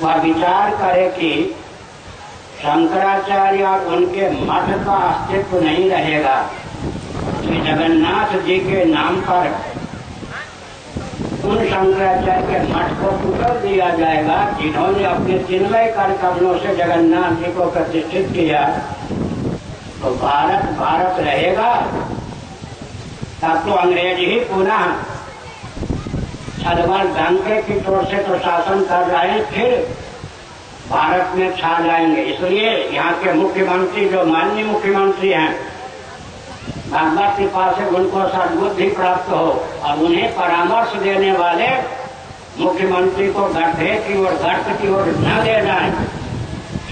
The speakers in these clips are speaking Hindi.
वह विचार करे कि शंकराचार्य और उनके मठ का अस्तित्व नहीं रहेगा, श्री जगन्नाथ जी के नाम पर उन शंकराचार्य के मठ को टुकड़ दिया जाएगा जिन्होंने अपने चिन्मय कर कमलों से जगन्नाथ जी को प्रतिष्ठित किया। तो भारत भारत रहेगा, तब तो अंग्रेज ही पुनः छदवर डंके की तोड़ से तो शासन कर रहे हैं, फिर भारत में छा जाएंगे। इसलिए यहाँ के मुख्यमंत्री जो माननीय मुख्यमंत्री हैं, भगवत कृपा से उनको सद्बुद्धि प्राप्त हो और उन्हें परामर्श देने वाले मुख्यमंत्री को गड्ढे की ओर गर्त की ओर न ले जाए।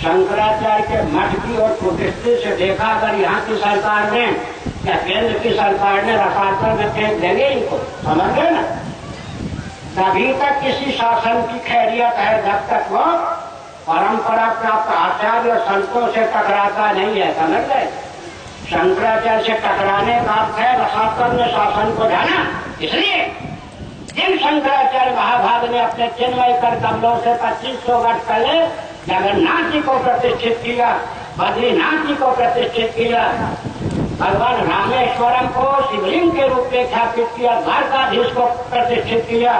शंकराचार्य के मठ की ओर कुदृष्टि से देखा अगर यहाँ की सरकार ने या केंद्र की सरकार ने रसातल में फेंक देंगे इनको, समझ गए ना। तभी तक किसी शासन की खैरियत है जब तक वो परंपरा प्राप्त आचार्य और संतों से टकराता नहीं है, समझ गए। शंकराचार्य से टकराने का अर्थ है रसातल में शासन को जाना। इसलिए जिन शंकराचार्य महाभाग ने अपने चिन्मय कर कमलों से 2500 वर्ष पहले जगन्नाथ जी को प्रतिष्ठित किया, बद्रीनाथ जी को प्रतिष्ठित किया, भगवान रामेश्वरम को शिवलिंग के रूप में स्थापित किया, द्वारकाधीश को प्रतिष्ठित किया,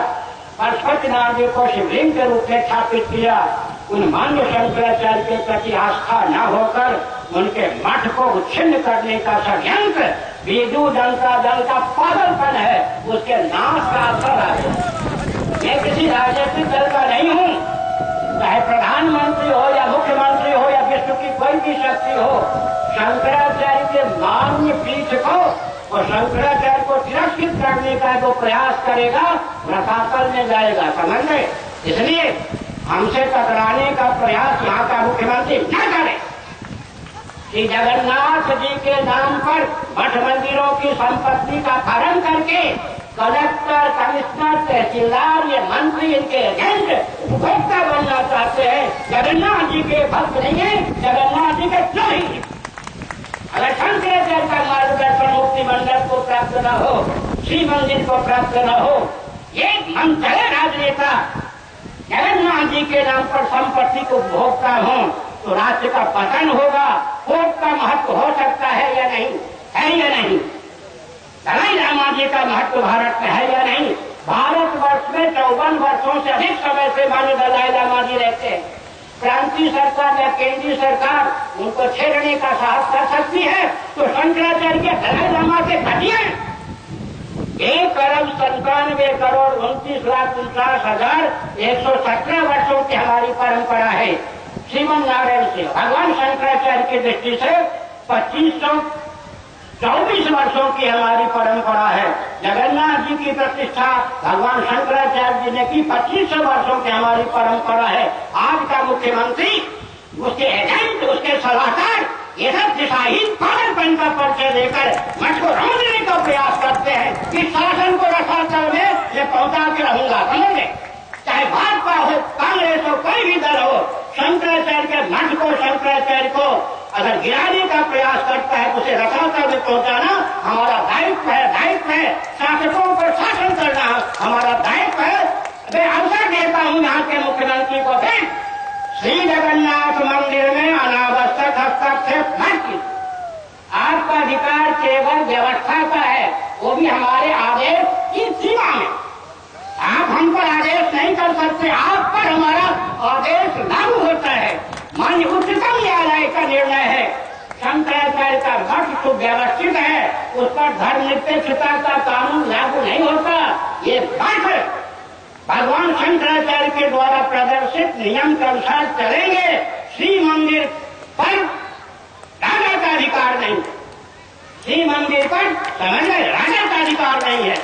पशुपतिनाथ जी को शिवलिंग के रूप में स्थापित किया, उन मान्य शंकराचार्य के प्रति आस्था न होकर उनके मठ को उच्छिन्न करने का षड्यंत्र बीजू जनता दल का पागलपन है, उसके नाश का असर है। मैं किसी राजनीतिक दल का नहीं हूँ, चाहे प्रधानमंत्री हो या मुख्यमंत्री हो या विश्व की कोई भी शक्ति हो, शंकराचार्य के मान्य पीठ को और शंकराचार्य को तिरस्कृत करने का जो प्रयास करेगा रसातल में जाएगा, समझ गए। इसलिए हमसे टकराने का प्रयास यहाँ का मुख्यमंत्री न करे कि जगन्नाथ जी के नाम पर मठ मंदिरों की संपत्ति का भरण करके कलेक्टर, कमिश्नर, तहसीलदार, ये मंत्री, इनके एजेंट उपभोक्ता बनना चाहते हैं। जगन्नाथ जी के भक्त नहीं है, जगन्नाथ जी के नहीं। अगर शंकराचार्य का मार्गदर्शन मुक्ति मंडल को प्राप्त न हो, श्री मंदिर को प्राप्त न हो, ये मन चले राजनेता जगन्नाथ जी के नाम पर संपत्ति को भोगता हो तो राज्य का पतन होगा। कोर्ट का महत्व हो सकता है या नहीं, है या नहीं। दलाई लामा जी का महत्व भारत में है या नहीं। भारतवर्ष में 54 वर्षों से अधिक समय से माननीय दलाई लामा जी रहते हैं। क्रांति सरकार या केंद्रीय सरकार उनको छेड़ने का साहस कर सकती है तो शंकराचार्य के दलाई लामा से घटिया 1,97,29,49,117 वर्षों की हमारी परंपरा है। श्रीमन नारायण से भगवान शंकराचार्य की दृष्टि से 2524 वर्षों की हमारी परंपरा है। जगन्नाथ जी की प्रतिष्ठा भगवान शंकराचार्य जी ने की 2500 वर्षों की हमारी परंपरा है। आज का मुख्यमंत्री, उसके एजेंट, उसके सलाहकार ये सब दिशाहीन पागलपन का परिचय देकर मठ को रोकने का प्रयास करते हैं कि शासन को रसातल में ये पहुंचा के रहूंगा, समझे। चाहे भाजपा हो, कांग्रेस हो, कोई भी दल हो, शंकराचार्य के मठ को, शंकराचार्य को अगर गिराने का प्रयास करता है उसे रसातल में पहुंचाना हमारा दायित्व है। शासकों पर शासन करना हमारा दायित्व है। मैं अवसर देता हूँ यहाँ के मुख्यमंत्री को, श्री जगन्नाथ मंदिर में अनावश्यक हस्तक्षेप न कीजिए। आपका अधिकार केवल व्यवस्था का है, वो भी हमारे आदेश की सीमा में। आप हम पर आदेश नहीं कर सकते, आप पर हमारा आदेश लागू होता है। माननीय उच्चतम न्यायालय का निर्णय है, शंकराचार्य का मठ सुव्यवस्थित है, उस पर धर्मनिरपेक्षता का कानून लागू नहीं होता। ये मठ भगवान शंकराचार्य के द्वारा प्रदर्शित नियम के अनुसार चलेंगे। श्री मंदिर पर राजा का अधिकार नहीं, श्री मंदिर पर समझे राजा का अधिकार नहीं है।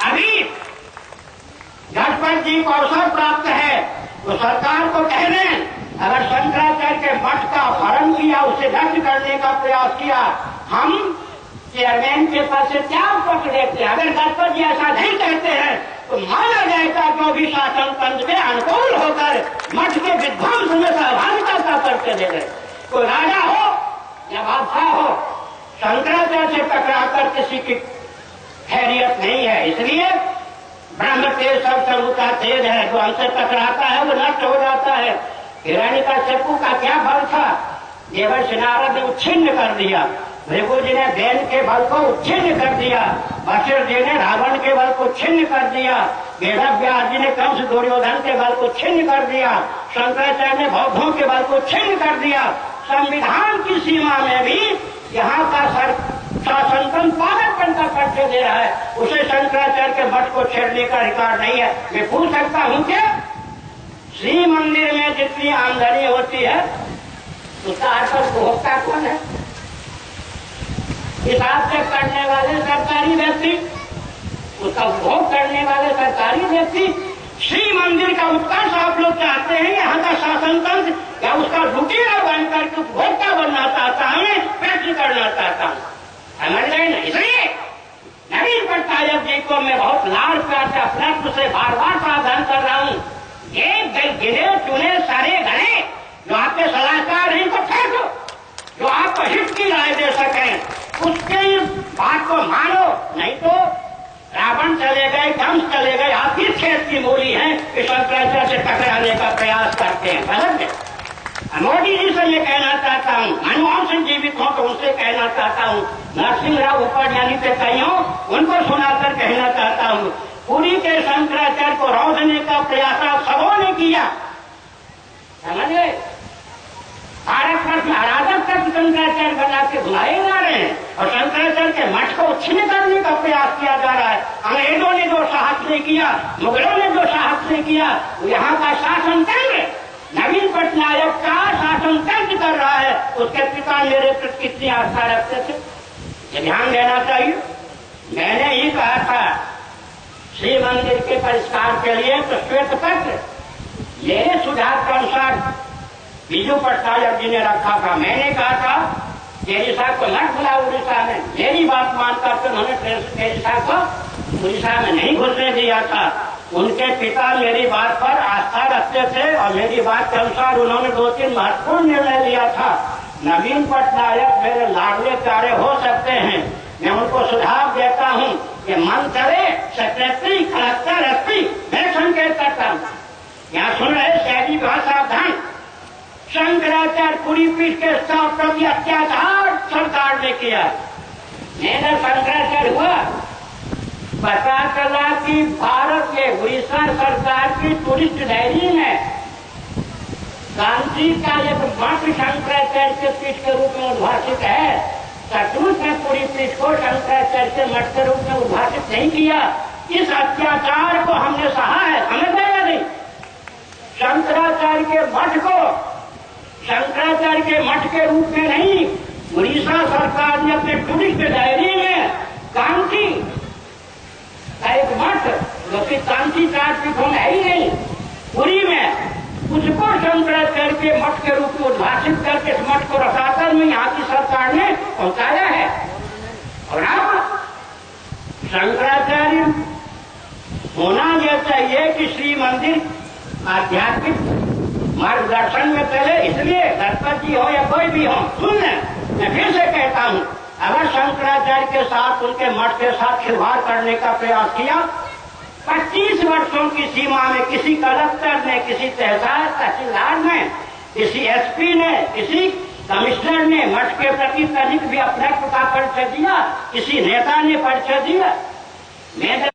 अभी गणपत जी को अवसर प्राप्त है तो सरकार को कह दें, अगर शंकराचार्य के मठ का अपहरण किया, उसे नष्ट करने का प्रयास किया, हम चेयरमैन के पद से त्याग पत्र देते हैं। अगर गणपत जी ऐसा नहीं कहते हैं तो माना जाएगा जो भी शासन तंत्र के अनुकूल होकर मठ के विध्वंस में सहभागिता का परिचय दे रहे। कोई राजा हो या बादशाह हो, शंकराचार्य से टकराकर किसी की खैरियत नहीं है। इसलिए ब्रह्म तेज सब प्रभु का तेज है, जो हमसे टकराता है वो नष्ट हो जाता है। हिरण्यकश्यपु का क्या बल था, देवर्षि नारद ने उच्छिन्न कर दिया। भृगु जी ने बैल के बल को उच्छिन्न कर दिया। वशिष्ठ जी ने रावण के बल को छिन्न कर दिया। वेदव्यास जी ने कंस दुर्योधन के बल को छिन्न कर दिया। शंकराचार्य ने बौद्धों के बल को छिन्न कर दिया। संविधान की सीमा में भी यहाँ का शासन पागलपन का परिचय दे रहा है, उसे शंकराचार्य के मठ को छेड़ने का अधिकार नहीं है। मैं पूछ सकता हूँ क्या श्री मंदिर में जितनी आमदनी होती है उसका असल भोक्ता कौन है? हिसाब से करने वाले सरकारी व्यक्ति, उसका उपभोग करने वाले सरकारी व्यक्ति। श्री मंदिर का उत्कर्ष आप लोग चाहते हैं, यहाँ का शासन तंत्र या उसका लुटेरा बनकर के उपभोक्ता बनना चाहता हूँ, मैं प्रश्न करना चाहता हूँ, समझ रहे ना। इसलिए नवीन पटनायक जी को मैं बहुत लाड़ प्यार से अपने से बार बार सावधान कर रहा हूँ। एक गिने चुने सारे घने जो आपके सलाहकार हैं तो फेंको, जो आपको हित की राय दे सकें उसके बात को मानो, नहीं तो रावण चले गए, कंस चले गए, आप ही खेत की मूली हैं कि शंकराचार्य से टकराने का प्रयास करते हैं। गलत है। मोदी जी से मैं कहना चाहता हूँ, मनमोहन सिंह जीवित हो तो उनसे कहना चाहता हूँ, नरसिंहराव उपाध्याय से कही हो उनको सुनाकर कहना चाहता हूँ, पुरी के शंकराचार्य को रोकने का प्रयास आप सबों ने किया, समझ गए। भारत वर्ष में अराजक तक शंकराचार्य बना के बुलाए जा रहे हैं और शंकराचार्य के मठ को छिन्न करने का प्रयास किया जा रहा है। अंग्रेजों ने जो साहस नहीं किया, मुगलों ने जो साहस नहीं किया, वो यहाँ का शासन तंत्र नवीन पटनायक का शासन तंत्र कर रहा है। उसके पिता मेरे प्रति कितनी आस्था रखते थे, ये ध्यान देना चाहिए। मैंने ही कहा था श्री मंदिर के परिष्कार के लिए तो श्वेत पत्र मेरे सुझाव के अनुसार बीजू पटनायक जी ने रखा था। मैंने कहा था तेरी साहब को मत बुलाओ उड़ीसा में, मेरी बात मानकर तो उन्होंने तेरी साहब को उड़ीसा में नहीं घुसने दिया था। उनके पिता मेरी बात पर आस्था रखते थे और मेरी बात के अनुसार उन्होंने 2-3 महत्वपूर्ण निर्णय लिया था। नवीन पटनायक मेरे लाडले प्यारे हो सकते हैं, मैं उनको सुझाव देता हूँ कि मन करे सेक्रेटरी कलेक्टर एसपी मैं संकेत करता हूँ। यहाँ सुन रहे शहरी बहुत सावधान, शंकराचार्य पूरी पीठ के प्रति अत्याचार सरकार ने किया। मेरा शंकराचार्य हुआ, पता चला कि भारत के उड़ीसा सरकार की टूरिस्ट डायरी में कांची का एक मठ शंकराचार्य के पीठ के रूप में उद्भाषित है। सचमुच में पूरी पीठ को शंकराचार्य के मठ के रूप में उद्भाषित नहीं किया। इस अत्याचार को हमने सहा है, समझ गए या नहीं। शंकराचार्य के मठ को शंकराचार्य के मठ के रूप में नहीं, उड़ीसा सरकार ने अपने टूरिस्ट डायरी में कांची का एक मठ जो कि कांची चारपीठों में है ही नहीं, पुरी में, उसको शंकराचार्य के मठ के रूप में उद्भाषित करके इस मठ को रसातल में यहाँ की सरकार ने पहुंचाया है। और अब शंकराचार्य होना यह चाहिए कि श्री मंदिर आध्यात्मिक मार्गदर्शन में चले। इसलिए दत्तक जी हो या कोई भी हो, सुन लें, मैं फिर से कहता हूँ, अगर शंकराचार्य के साथ उनके मठ के साथ खिलवाड़ करने का प्रयास किया, 25 वर्षों की सीमा में किसी कलेक्टर ने, किसी तहसीलदार ने, किसी एसपी ने, किसी कमिश्नर ने मठ के प्रति तनिक भी अपने का परिचय दिया, किसी नेता ने परिचय दिया। मैं